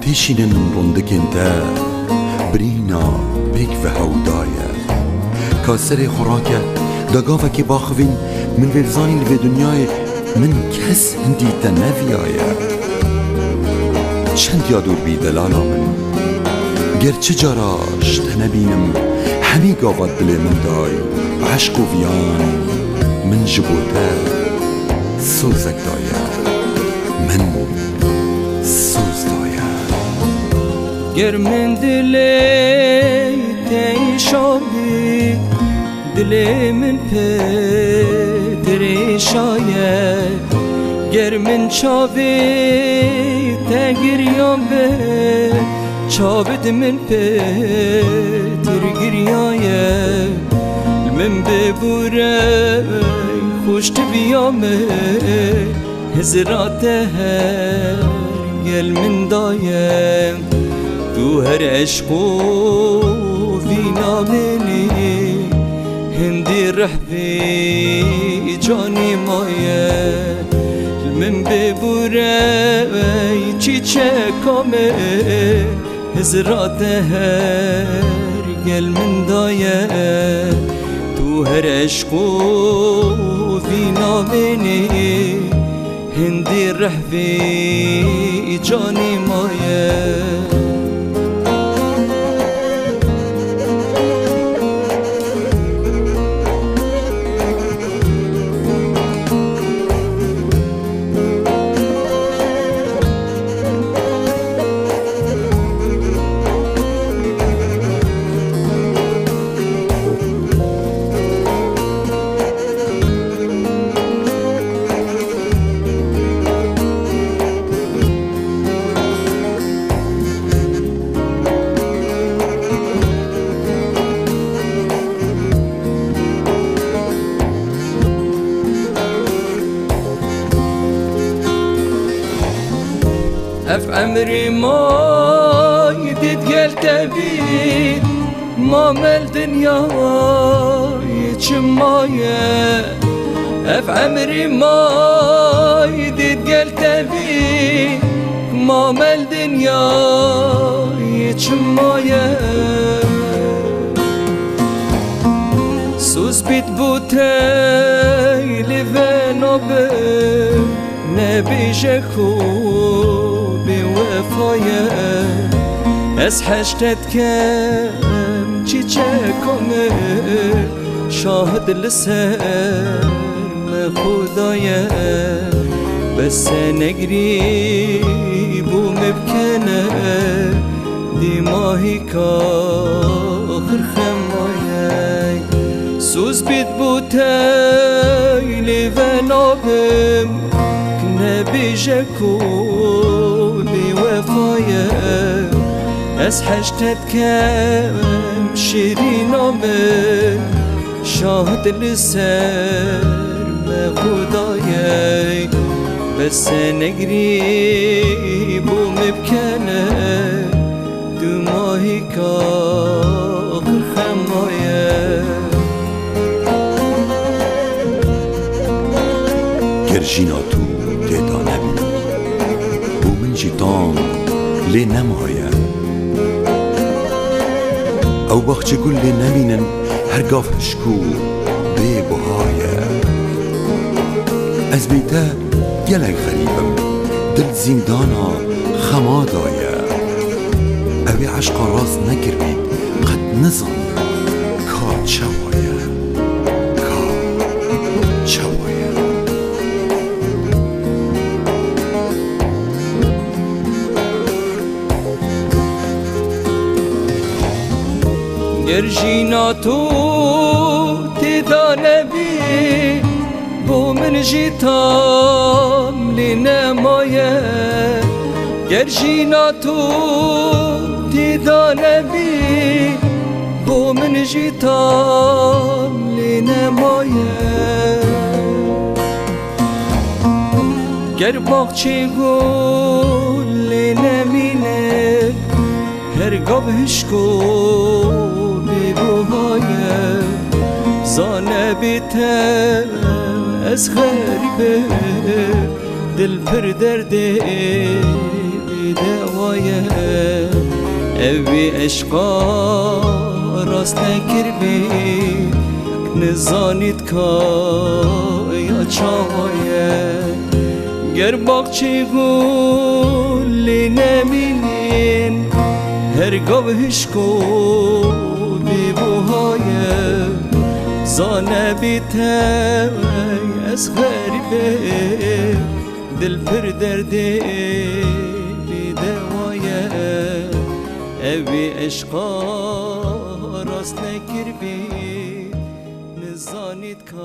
تشینن روندکن تا برینا بیک و هودایه کاسر خوراکه دگاوه که باخوین من ورزانی لوی دنیای من کس هندی تنفیایه چند یادور بی دلالا من گرچه جاراش تنبینم همی گاوات بلی من دای عشق و ویان من جبوته سوزک دایه من سوز دایه گر من دلی تیشابی دلی من پدریشایه گر من چاوی تگریام به چاوید من پدرگریایه من ببوره خوشت بیامه هزرات هر گل من دایم تو هر عشق و وینا منی هندی رحبی جانی مایه من ببوره چی چکامه هزرات هر گل من دایم تو هر عشق و وینا منی هندی رحبی جانی مایه اف عمري ما يدد قلتبي ما مل دنيا يتشمايا اف عمري ما يدد قلتبي ما مل دنيا يتشمايا سوز بيت بوتي لفنو نبيجكو بوفايا از حشتت کم چی چکمه شاهد لسر خدایا بس نگری بو مبکنه دیماهی کاخر خمایه سوز بید بوتای لیونابم کنه بیجکو بوفایا از حشتت کم شیرینامه شاهد لسر خدایا بس نگری بو مبکنه دو ماهی کاخر خمایه گرژینا تو تیتا نبینم بو من جیتام لی نمایه او باخچه گل لی نبینن هرگاه هشکو بی بهایه از بیته گلک غریبم دل زندانا خما دایه اوی عشقا راست نکربید قد نزان کا چوایه کا چوایه گرژینا تو تیدا نبی بو من جیتام لی نمایه گرژینا تو تیدا نبی بو من جیتام لی نمایه گر باغچه گل لی نمینه هرگاه هشکو بی بوهایه زانه بیتم از غریبه دل پر درده بی دوایه اوی عشقا راست نکر بی نزانید که یا چاوایه گر باغچه گلی نمینین هرگاه هشکو بی بوهایه زانه بیتر از غریبه دل پر درده بی دوایه اوی عشقا راست نکر بی نزانید که